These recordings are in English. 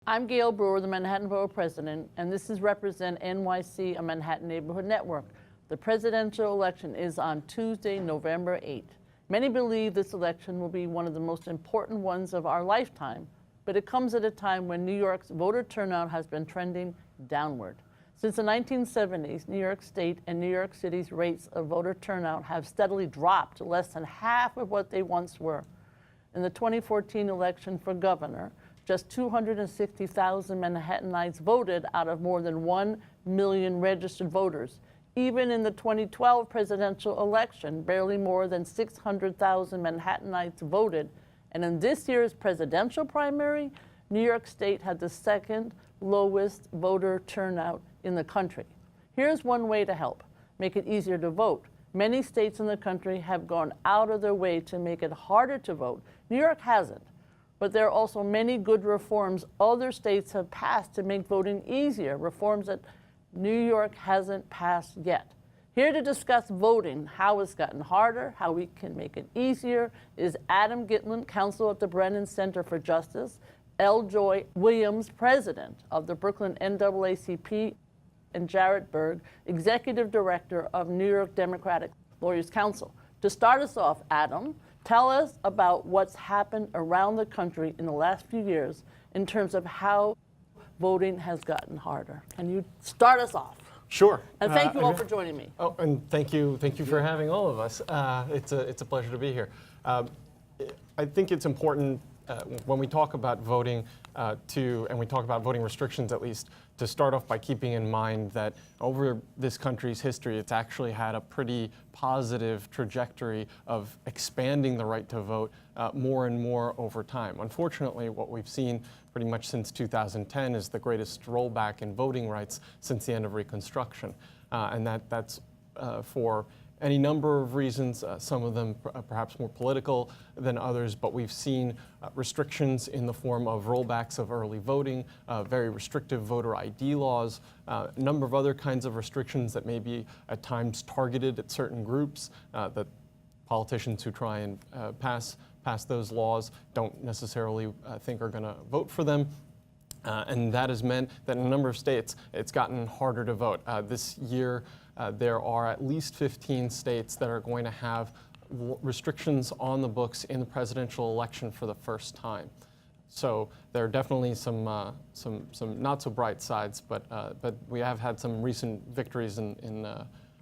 I'm Gale Brewer, the Manhattan Borough President, and this is Represent NYC, a Manhattan Neighborhood Network. The presidential election is on Tuesday, November 8th. Many believe this election will be one of the most important ones of our lifetime, but it comes at a time when New York's voter turnout has been trending downward. Since the 1970s, New York State and New York City's rates of voter turnout have steadily dropped to less than half of what they once were. In the 2014 election for governor, just 260,000 Manhattanites voted out of more than 1 million registered voters. Even in the 2012 presidential election, barely more than 600,000 Manhattanites voted. And in this year's presidential primary, New York State had the second lowest voter turnout in the country. Here's one way to help: make it easier to vote. Many states in the country have gone out of their way to make it harder to vote. New York hasn't. But there are also many good reforms other states have passed to make voting easier, reforms that New York hasn't passed yet. Here to discuss voting, how it's gotten harder, how we can make it easier, is Adam Gitlin, counsel at the Brennan Center for Justice, L. Joy Williams, president of the Brooklyn NAACP, and Jarret, Berg, executive director of New York Democratic Lawyers Council. To start us off, Adam, tell us about what's happened around the country in the last few years in terms of how voting has gotten harder. Can you start us off? Sure. And thank you all for joining me. Oh, and thank you for having all of us. It's a pleasure to be here. I think it's important when we talk about voting and we talk about voting restrictions at least, to start off by keeping in mind that over this country's history, it's actually had a pretty positive trajectory of expanding the right to vote more and more over time. Unfortunately, what we've seen pretty much since 2010 is the greatest rollback in voting rights since the end of Reconstruction. And that's for any number of reasons, some of them perhaps more political than others, but we've seen restrictions in the form of rollbacks of early voting, very restrictive voter ID laws, a number of other kinds of restrictions that may be at times targeted at certain groups that politicians who try and pass those laws don't necessarily think are going to vote for them. And that has meant that in a number of states, it's gotten harder to vote. This year, there are at least 15 states that are going to have restrictions on the books in the presidential election for the first time. So there are definitely some not so bright sides, but we have had some recent victories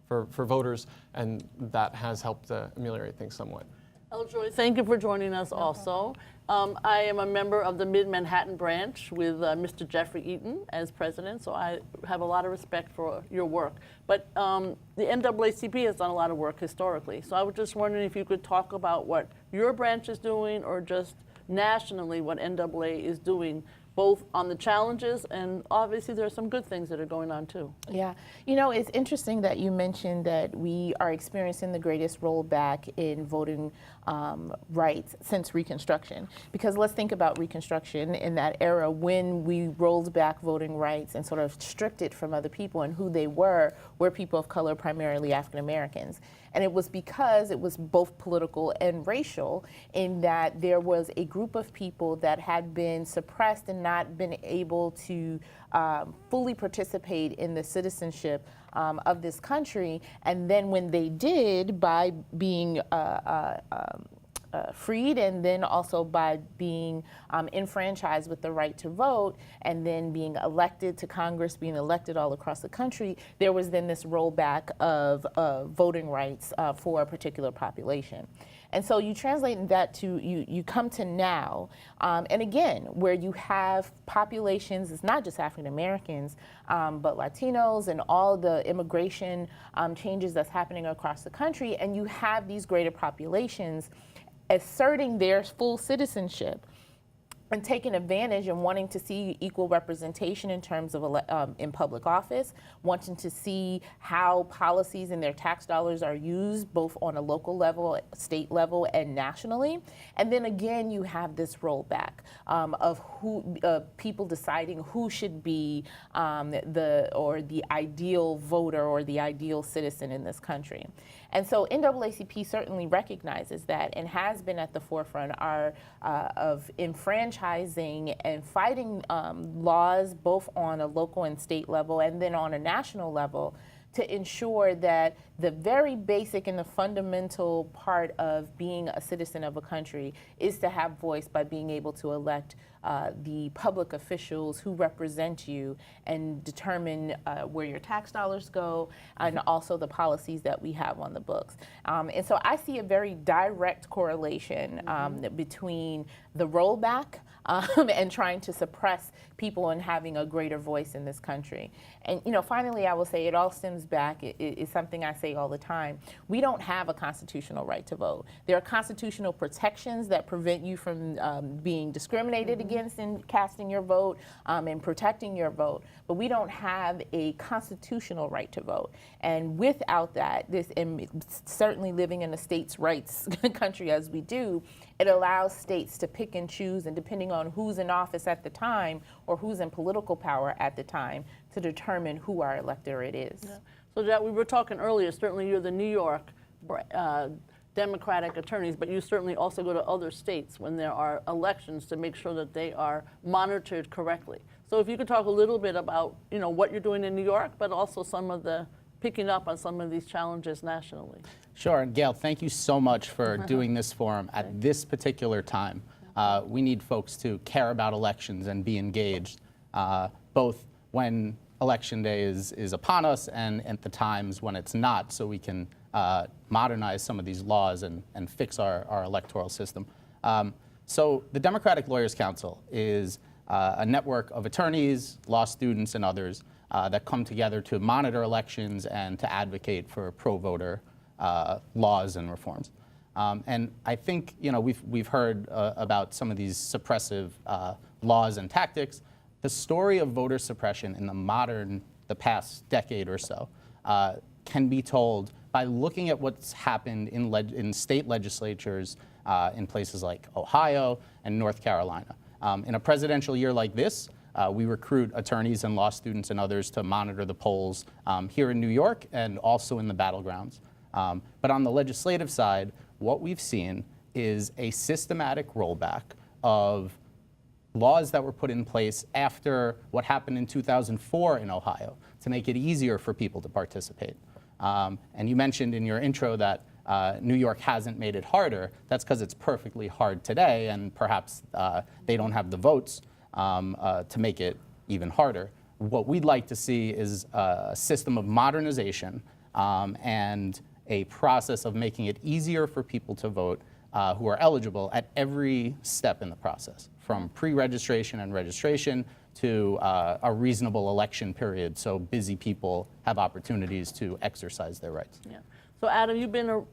for voters, and that has helped ameliorate things somewhat. Eljoy, thank you for joining us also. I am a member of the Mid-Manhattan branch with Mr. Jeffrey Eaton as president, so I have a lot of respect for your work. But the NAACP has done a lot of work historically, so I was just wondering if you could talk about what your branch is doing, or just nationally what NAA is doing, both on the challenges, and obviously there are some good things that are going on too. Yeah, you know, it's interesting that you mentioned that we are experiencing the greatest rollback in voting rights since Reconstruction. Because let's think about Reconstruction in that era when we rolled back voting rights and sort of stripped it from other people, and who they were people of color, primarily African Americans. And it was because it was both political and racial, in that there was a group of people that had been suppressed and not been able to fully participate in the citizenship of this country. And then when they did, by being freed, and then also by being enfranchised with the right to vote, and then being elected to Congress, being elected all across the country, there was then this rollback of voting rights for a particular population. And so you translate that to, you come to now, and again, where you have populations, it's not just African Americans, but Latinos and all the immigration changes that's happening across the country, and you have these greater populations asserting their full citizenship and taking advantage and wanting to see equal representation in terms of in public office, wanting to see how policies and their tax dollars are used both on a local level, state level, and nationally. And then again, you have this rollback of people deciding who should be the ideal voter or the ideal citizen in this country. And so NAACP certainly recognizes that and has been at the forefront of enfranchising and fighting laws both on a local and state level and then on a national level to ensure that the very basic and the fundamental part of being a citizen of a country is to have voice by being able to elect the public officials who represent you and determine where your tax dollars go and also the policies that we have on the books. And so I see a very direct correlation between the rollback and trying to suppress people and having a greater voice in this country. And finally, I will say it all stems back. It's something I say all the time. We don't have a constitutional right to vote. There are constitutional protections that prevent you from being discriminated against in casting your vote and protecting your vote. But we don't have a constitutional right to vote. And without that, and certainly living in a states' rights country as we do, it allows states to pick and choose, and depending on who's in office at the time or who's in political power at the time, to determine who our electorate is. Yeah. So Jarret, we were talking earlier, certainly you're the New York Democratic attorneys, but you certainly also go to other states when there are elections to make sure that they are monitored correctly. So if you could talk a little bit about what you're doing in New York, but also some of the picking up on some of these challenges nationally. Sure, and Gail, thank you so much for doing this forum at this particular time. We need folks to care about elections and be engaged, both when election day is upon us and at the times when it's not, so we can modernize some of these laws and fix our electoral system. So the Democratic Lawyers Council is a network of attorneys, law students, and others that come together to monitor elections and to advocate for pro-voter laws and reforms. And I think we've heard about some of these suppressive laws and tactics. The story of voter suppression in the past decade or so can be told by looking at what's happened in state legislatures in places like Ohio and North Carolina. In a presidential year like this, we recruit attorneys and law students and others to monitor the polls here in New York and also in the battlegrounds. But on the legislative side, what we've seen is a systematic rollback of laws that were put in place after what happened in 2004 in Ohio to make it easier for people to participate. And you mentioned in your intro that New York hasn't made it harder. That's because it's perfectly hard today, and perhaps they don't have the votes to make it even harder. What we'd like to see is a system of modernization and a process of making it easier for people to vote who are eligible at every step in the process, from pre-registration and registration to a reasonable election period so busy people have opportunities to exercise their rights. Yeah. So Adam, you've been,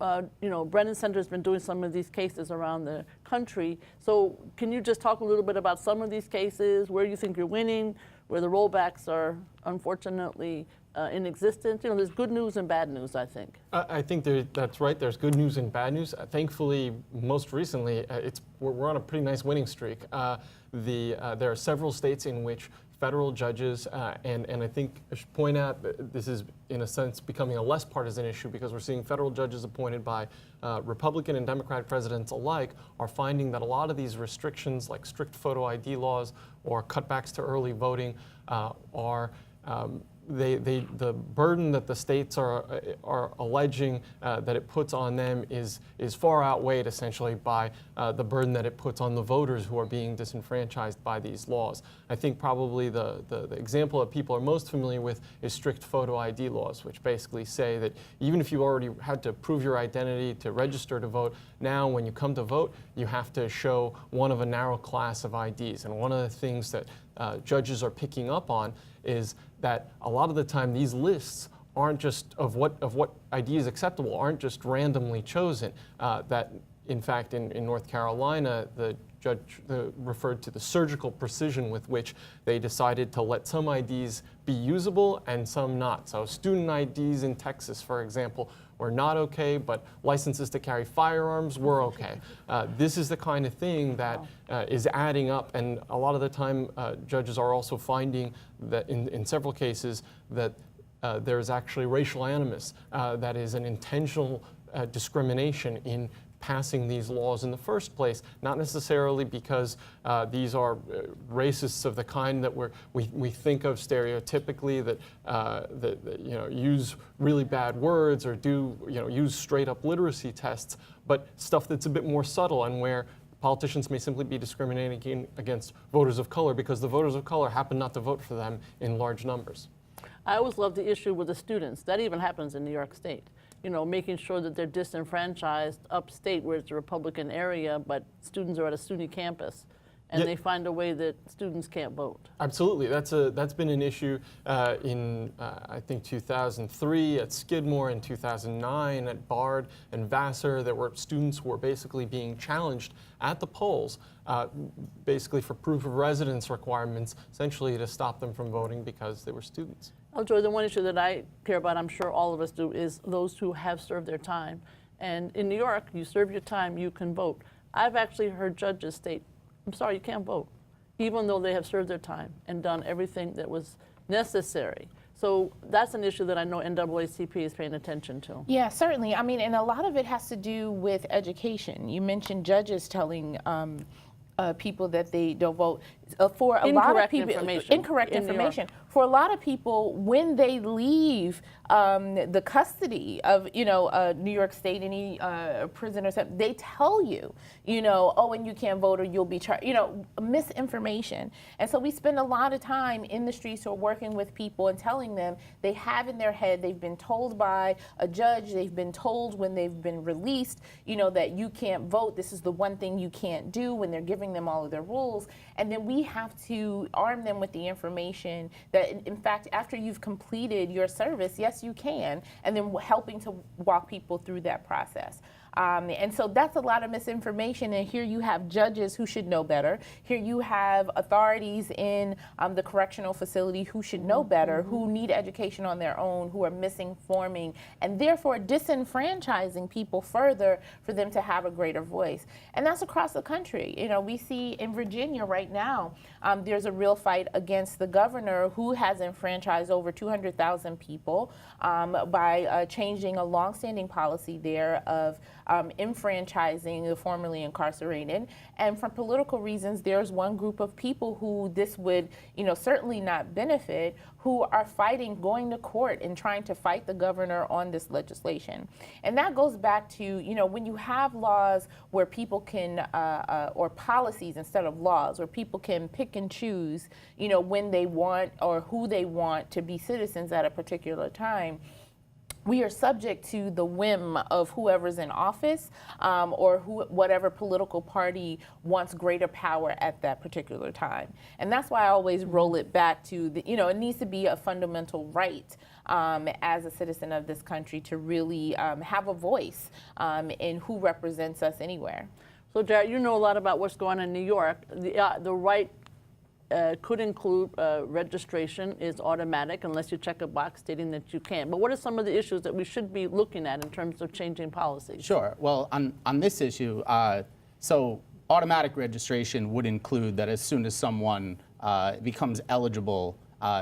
Brennan Center has been doing some of these cases around the country. So can you just talk a little bit about some of these cases, where you think you're winning, where the rollbacks are unfortunately in existence? There's good news and bad news, I think. I think that's right. There's good news and bad news. Thankfully, most recently, we're on a pretty nice winning streak. There are several states in which federal judges, and I think I should point out that this is, in a sense, becoming a less partisan issue because we're seeing federal judges appointed by Republican and Democratic presidents alike are finding that a lot of these restrictions, like strict photo ID laws or cutbacks to early voting, are the burden that the states are alleging that it puts on them is far outweighed essentially by the burden that it puts on the voters who are being disenfranchised by these laws. I think probably the example that people are most familiar with is strict photo ID laws, which basically say that even if you already had to prove your identity to register to vote, now when you come to vote, you have to show one of a narrow class of IDs. And one of the things that judges are picking up on is that a lot of the time these lists aren't just of what ID is acceptable, aren't just randomly chosen. That in fact in North Carolina, the judge referred to the surgical precision with which they decided to let some IDs be usable and some not. So student IDs in Texas, for example, were not okay, but licenses to carry firearms were okay. This is the kind of thing that is adding up, and a lot of the time judges are also finding that in several cases that there's actually racial animus, that is an intentional discrimination in passing these laws in the first place, not necessarily because these are racists of the kind that we think of stereotypically, that use really bad words or do use straight up literacy tests, but stuff that's a bit more subtle and where politicians may simply be discriminating against voters of color because the voters of color happen not to vote for them in large numbers. I always love the issue with the students. That even happens in New York State. Making sure that they're disenfranchised upstate where it's a Republican area, but students are at a SUNY campus, and they find a way that students can't vote. Absolutely, that's been an issue in I think 2003 at Skidmore, in 2009 at Bard and Vassar. There were students who were basically being challenged at the polls, basically for proof of residence requirements, essentially to stop them from voting because they were students. Joy, the one issue that I care about, I'm sure all of us do, is those who have served their time. And in New York, you serve your time, you can vote. I've actually heard judges state, I'm sorry, you can't vote, even though they have served their time and done everything that was necessary. So that's an issue that I know NAACP is paying attention to. Yeah, certainly. I mean, and a lot of it has to do with education. You mentioned judges telling people that they don't vote. For a lot of people, incorrect information. For a lot of people, when they leave the custody of New York State, any prison or something, they tell you, oh, and you can't vote or you'll be charged. Misinformation. And so we spend a lot of time in the streets or working with people and telling them they have in their head, they've been told by a judge, they've been told when they've been released, that you can't vote. This is the one thing you can't do, when they're giving them all of their rules. And then we have to arm them with the information that, in fact, after you've completed your service, yes, you can, and then helping to walk people through that process. And so that's a lot of misinformation, and here you have judges who should know better. Here you have authorities in the correctional facility who should know better, who need education on their own, who are misinforming, and therefore disenfranchising people further for them to have a greater voice. And that's across the country. We see in Virginia right now, there's a real fight against the governor who has enfranchised over 200,000 people by changing a longstanding policy there of enfranchising the formerly incarcerated. And for political reasons, there's one group of people who this would, certainly not benefit, who are fighting, going to court and trying to fight the governor on this legislation. And that goes back to, when you have laws where people can, or policies instead of laws, where people can pick and choose, when they want or who they want to be citizens at a particular time, we are subject to the whim of whoever's in office or whatever political party wants greater power at that particular time. And that's why I always roll it back to, it needs to be a fundamental right as a citizen of this country to really have a voice in who represents us anywhere. So, Jarret, you know a lot about what's going on in New York. The right could include registration is automatic unless you check a box stating that you can. But what are some of the issues that we should be looking at in terms of changing policies? Sure. Well, on this issue, so automatic registration would include that as soon as someone becomes eligible,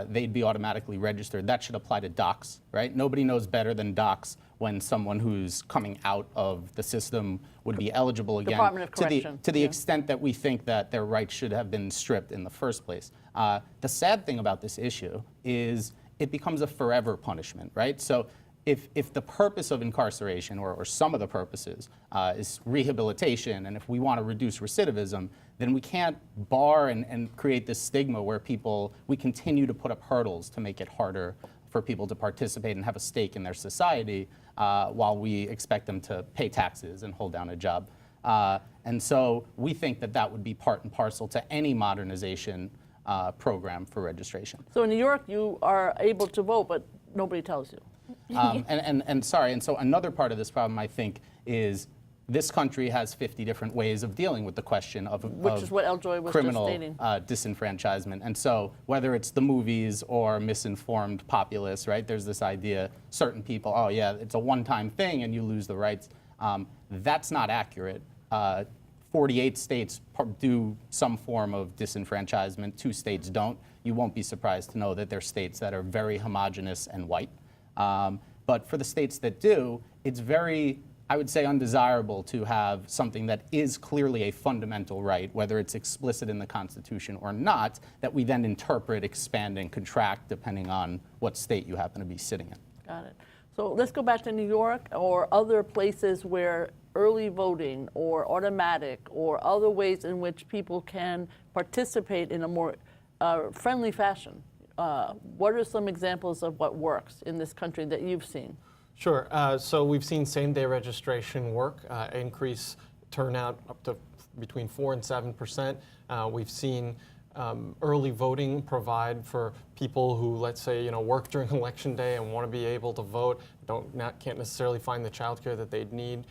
they'd be automatically registered. That should apply to docs, right? Nobody knows better than docs when someone who's coming out of the system would be eligible again. Department of Correction. To the extent that we think that their rights should have been stripped in the first place. The sad thing about this issue is it becomes a forever punishment, right? So if the purpose of incarceration, or some of the purposes, is rehabilitation, and if we want to reduce recidivism, then we can't bar and create this stigma where we continue to put up hurdles to make it harder for people to participate and have a stake in their society while we expect them to pay taxes and hold down a job. And so we think that would be part and parcel to any modernization program for registration. So in New York, you are able to vote, but nobody tells you. And so another part of this problem, I think, is this country has 50 different ways of dealing with the question of Which is what Eljoy was criminal just stating. Disenfranchisement. And so whether it's the movies or misinformed populace, right, there's this idea, certain people, oh yeah, it's a one-time thing and you lose the rights. That's not accurate. 48 states do some form of disenfranchisement, 2 states don't. You won't be surprised to know that there are states that are very homogenous and white. But for the states that do, it's very, I would say, undesirable to have something that is clearly a fundamental right, whether it's explicit in the Constitution or not, that we then interpret, expand, and contract depending on what state you happen to be sitting in. Got it. So let's go back to New York or other places where early voting or automatic or other ways in which people can participate in a more friendly fashion. What are some examples of what works in this country that you've seen? Sure. So we've seen same-day registration work, increase turnout up to between 4 and 7%. We've seen early voting provide for people who, let's say, work during election day and want to be able to vote, can't necessarily find the childcare that they'd need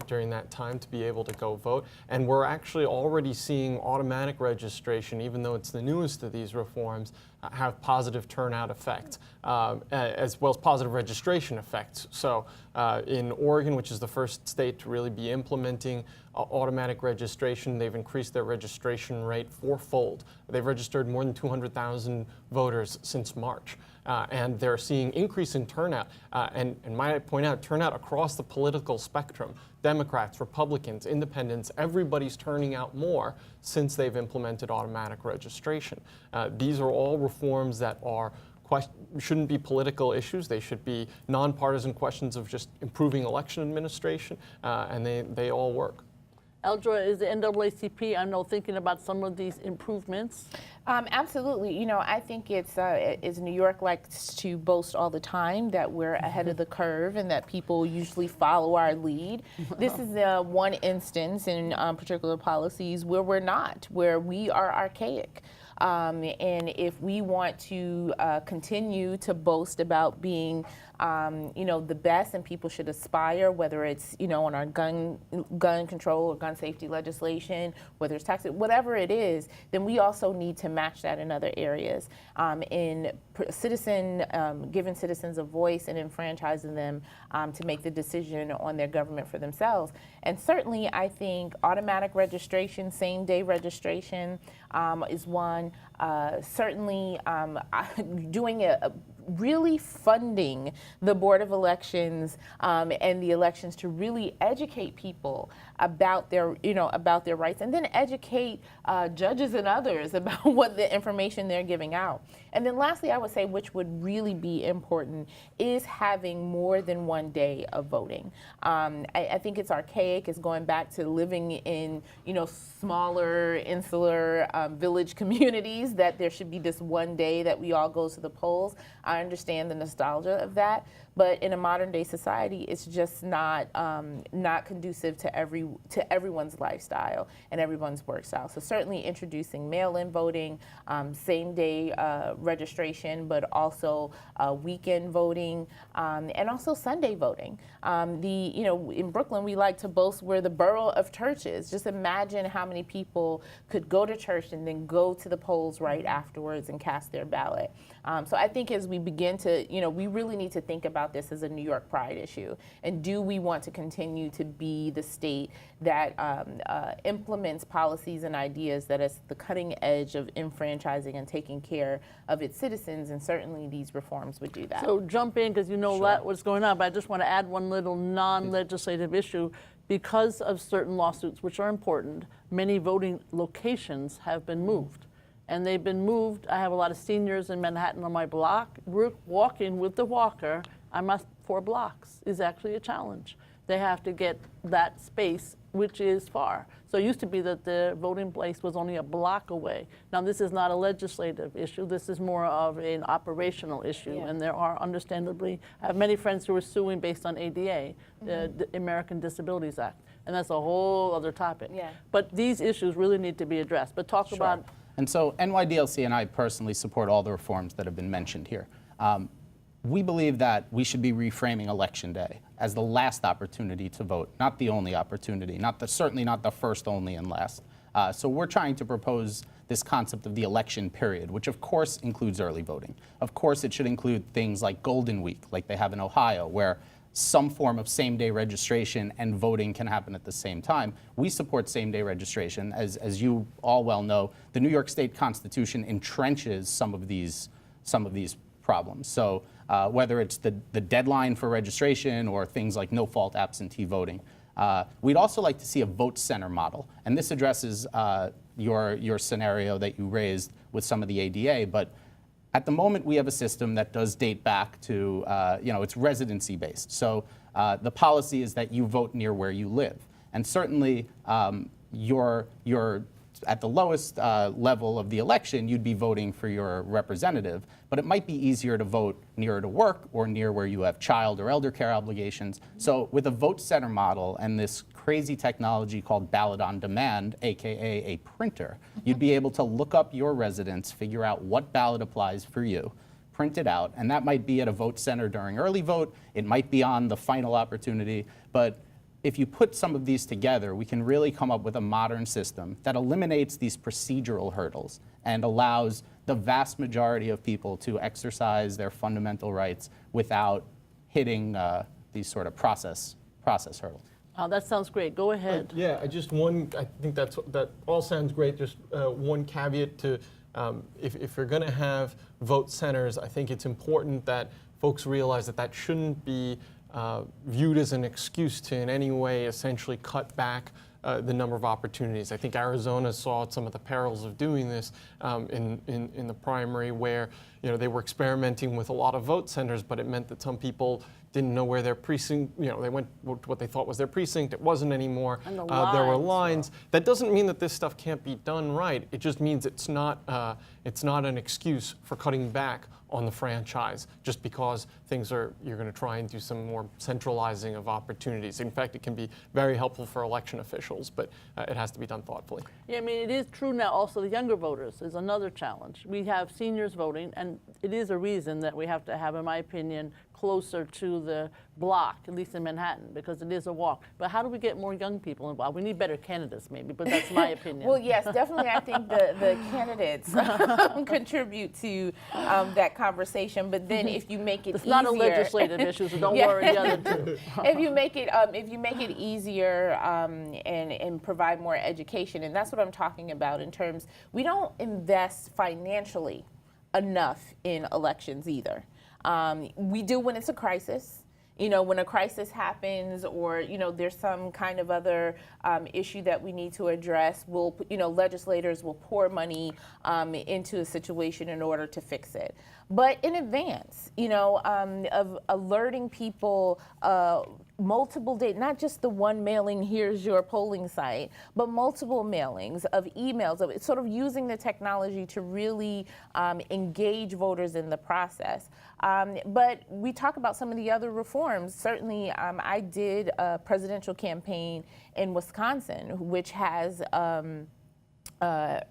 during that time to be able to go vote. And we're actually already seeing automatic registration, even though it's the newest of these reforms, have positive turnout effects, as well as positive registration effects. So in Oregon, which is the first state to really be implementing automatic registration, they've increased their registration rate 4-fold. They've registered more than 200,000 voters since March. And they're seeing increase in turnout, and might I point out, turnout across the political spectrum. Democrats, Republicans, independents, everybody's turning out more since they've implemented automatic registration. These are all reforms that shouldn't be political issues. They should be nonpartisan questions of just improving election administration, and they all work. Eldra, is the NAACP, I know, thinking about some of these improvements? Absolutely. I think it's New York likes to boast all the time that we're ahead of the curve and that people usually follow our lead. This is one instance in particular policies where we're not, where we are archaic. And if we want to continue to boast about being the best, and people should aspire, whether it's, on our gun control or gun safety legislation, whether it's tax, whatever it is, then we also need to match that in other areas. In giving citizens a voice and enfranchising them to make the decision on their government for themselves. And certainly, I think automatic registration, same-day registration is one. Certainly, doing really funding the Board of Elections and the elections to really educate people about their rights, and then educate judges and others about what the information they're giving out. And then lastly, I would say, which would really be important, is having more than one day of voting. I think it's archaic. It's going back to living in smaller, insular village communities, that there should be this one day that we all go to the polls. I understand the nostalgia of that, but in a modern day society, it's just not conducive to everyone's lifestyle and everyone's work style. So certainly introducing mail-in voting, same day registration, but also weekend voting, and also Sunday voting. In Brooklyn, we like to boast we're the borough of churches. Just imagine how many people could go to church and then go to the polls right afterwards and cast their ballot. So I think as we begin to, we really need to think about this as a New York pride issue. And do we want to continue to be the state that implements policies and ideas that is the cutting edge of enfranchising and taking care of its citizens? And certainly these reforms would do that. So jump in, because Sure. that what's going on, but I just want to add one little non-legislative issue. Because of certain lawsuits, which are important, many voting locations have been moved. And they've been moved. I have a lot of seniors in Manhattan on my block. We're walking with the walker. 4 blocks is actually a challenge. They have to get that space, which is far. So it used to be that the voting place was only a block away. Now, this is not a legislative issue. This is more of an operational issue. Yeah. And there are, understandably, I have many friends who are suing based on ADA, the American Disabilities Act. And that's a whole other topic. Yeah. But these issues really need to be addressed. But talk about... And so NYDLC and I personally support all the reforms that have been mentioned here. We believe that we should be reframing Election Day as the last opportunity to vote, not the only opportunity, certainly not the first, only, and last. So we're trying to propose this concept of the election period, which of course includes early voting. Of course, it should include things like Golden Week, like they have in Ohio, where some form of same-day registration and voting can happen at the same time. We support same-day registration. As you all well know, the New York State Constitution entrenches some of these problems. So whether it's the deadline for registration or things like no-fault absentee voting. We'd also like to see a vote center model. And this addresses your scenario that you raised with some of the ADA, but at the moment, we have a system that does date back to, it's residency-based. So the policy is that you vote near where you live. And certainly, you're at the lowest level of the election, you'd be voting for your representative. But it might be easier to vote nearer to work or near where you have child or elder care obligations. So with a vote center model and this crazy technology called ballot on demand, AKA a printer, you'd be able to look up your residence, figure out what ballot applies for you, print it out, and that might be at a vote center during early vote, it might be on the final opportunity, but if you put some of these together, we can really come up with a modern system that eliminates these procedural hurdles and allows the vast majority of people to exercise their fundamental rights without hitting these sort of process hurdles. That sounds great. Go ahead. Yeah, I think that all sounds great. Just one caveat to, if you're going to have vote centers, I think it's important that folks realize that shouldn't be viewed as an excuse to in any way essentially cut back the number of opportunities. I think Arizona saw some of the perils of doing this in the primary, where they were experimenting with a lot of vote centers, but it meant that some people didn't know where their precinct, they went to what they thought was their precinct. It wasn't anymore. And the there were lines, lines. That doesn't mean that this stuff can't be done right. It just means it's not an excuse for cutting back on the franchise just because you're going to try and do some more centralizing of opportunities. In fact, it can be very helpful for election officials, but it has to be done thoughtfully. Yeah, I mean, it is true now also the younger voters is another challenge. We have seniors voting, and it is a reason that we have to have, in my opinion, closer to the block, at least in Manhattan, because it is a walk. But how do we get more young people involved? We need better candidates, maybe, but that's my opinion. Well, yes, definitely. I think the candidates contribute to that conversation. But then, if you make it It's not a legislative issue, so don't worry. The other two. if you make it easier and provide more education, and that's what I'm talking about in terms. We don't invest financially enough in elections either. We do when it's a crisis. When a crisis happens or, there's some kind of other issue that we need to address, legislators will pour money into a situation in order to fix it. But in advance, of alerting people multiple days, not just the one mailing, here's your polling site, but multiple mailings of emails, of sort of using the technology to really engage voters in the process. But we talk about some of the other reforms. Certainly, I did a presidential campaign in Wisconsin, which has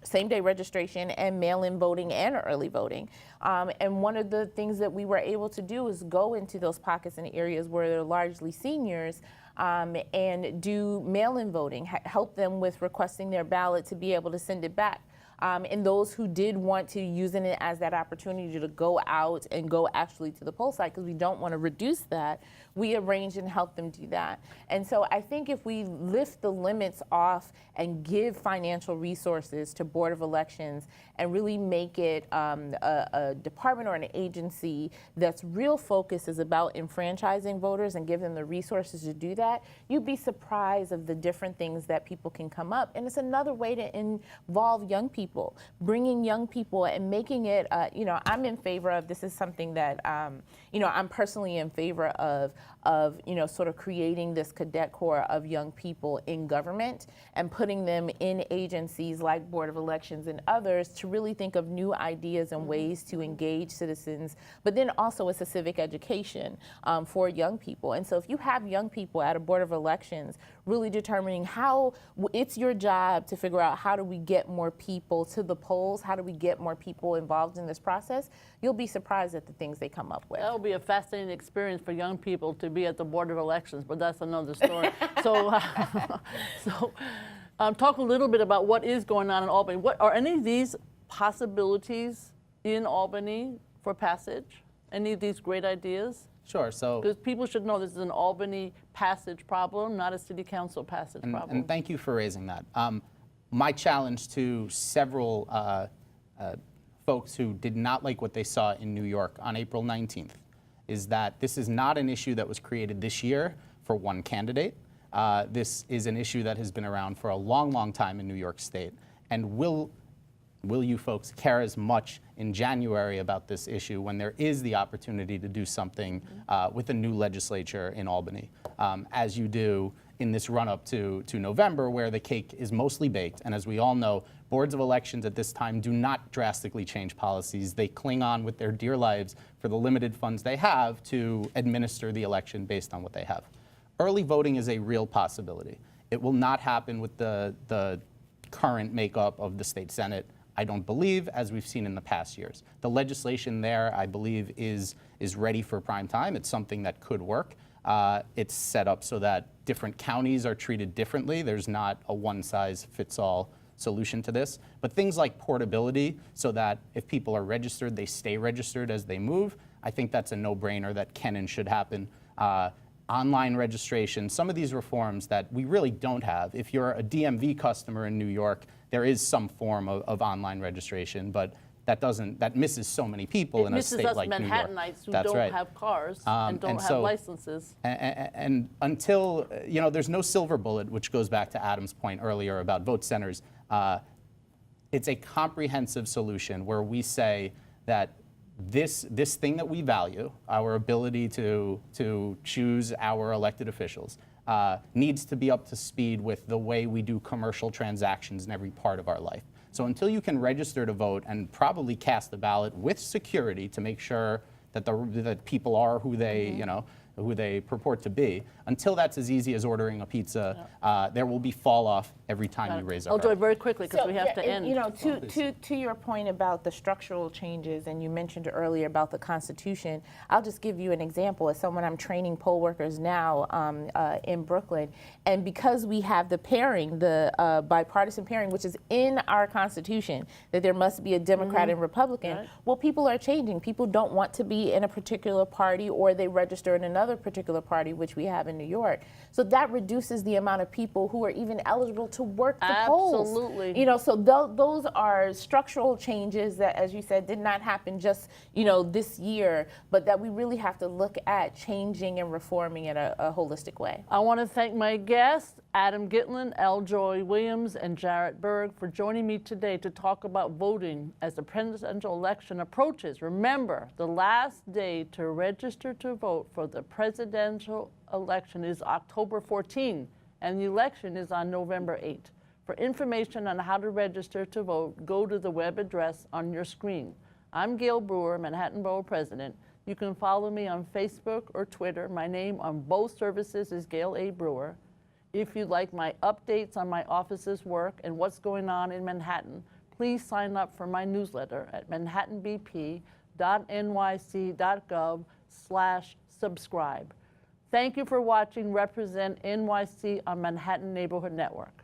same-day registration and mail-in voting and early voting. And one of the things that we were able to do is go into those pockets and areas where they're largely seniors and do mail-in voting, help them with requesting their ballot to be able to send it back. And those who did want to use it as that opportunity to go out and go actually to the poll site, because we don't want to reduce that, we arrange and help them do that. And so I think if we lift the limits off and give financial resources to Board of Elections and really make it a department or an agency that's real focus is about enfranchising voters and give them the resources to do that, you'd be surprised of the different things that people can come up. And it's another way to involve young people, bringing young people and making it, I'm in favor of, this is something that, I'm personally in favor of, sort of creating this cadet corps of young people in government and putting them in agencies like Board of Elections and others to really think of new ideas and ways to engage citizens, but then also it's a civic education for young people. And so if you have young people at a Board of Elections really determining how, it's your job to figure out how do we get more people to the polls, how do we get more people involved in this process, you'll be surprised at the things they come up with. That will be a fascinating experience for young people to be at the Board of Elections, but that's another story. Talk a little bit about what is going on in Albany. What are any of these possibilities in Albany for passage? Any of these great ideas? Sure. So, Because people should know this is an Albany passage problem, not a city council passage problem. and thank you for raising that. My challenge to several folks who did not like what they saw in New York on April 19th is that this is not an issue that was created this year for one candidate. This is an issue that has been around for a long, long time in New York State. And will you folks care as much in January about this issue when there is the opportunity to do something with a new legislature in Albany, as you do in this run-up to November, where the cake is mostly baked? And as we all know, boards of elections at this time do not drastically change policies. They cling on with their dear lives for the limited funds they have to administer the election based on what they have. Early voting is a real possibility. It will not happen with the current makeup of the state Senate, I don't believe, as we've seen in the past years. The legislation there, I believe, is ready for prime time. It's something that could work. It's set up so that different counties are treated differently. There's not a one-size-fits-all solution to this. But things like portability, so that if people are registered, they stay registered as they move, I think that's a no-brainer that can and should happen. Online registration, some of these reforms that we really don't have. If you're a DMV customer in New York, there is some form of online registration, but that misses so many people in a state like New York. It misses us Manhattanites who That's don't right. have cars and don't have so- licenses. And until, there's no silver bullet, which goes back to Adam's point earlier about vote centers. It's a comprehensive solution where we say that this thing that we value, our ability to choose our elected officials, needs to be up to speed with the way we do commercial transactions in every part of our life. So until you can register to vote and probably cast a ballot with security to make sure that that people are who they, who they purport to be, until that's as easy as ordering a pizza, there will be fall off every time you raise our I'll do it vote. very quickly because we have to end. To your point about the structural changes, and you mentioned earlier about the Constitution, I'll just give you an example. As someone, I'm training poll workers now in Brooklyn, and because we have the pairing, the bipartisan pairing, which is in our Constitution, that there must be a Democrat and Republican, Right. well, people are changing. People don't want to be in a particular party, or they register in another particular party, which we have in New York. So that reduces the amount of people who are even eligible to work the polls. Absolutely. So those are structural changes that, as you said, did not happen just, this year, but that we really have to look at changing and reforming in a holistic way. I want to thank my guests, Adam Gitlin, L. Joy Williams, and Jarret Berg, for joining me today to talk about voting as the presidential election approaches. Remember, the last day to register to vote for the presidential election is October 14, and the election is on November 8. For information on how to register to vote, go to the web address on your screen. I'm Gale Brewer, Manhattan Borough President. You can follow me on Facebook or Twitter. My name on both services is Gale A. Brewer. If you'd like my updates on my office's work and what's going on in Manhattan, please sign up for my newsletter at manhattanbp.nyc.gov/subscribe. Thank you for watching Represent NYC on Manhattan Neighborhood Network.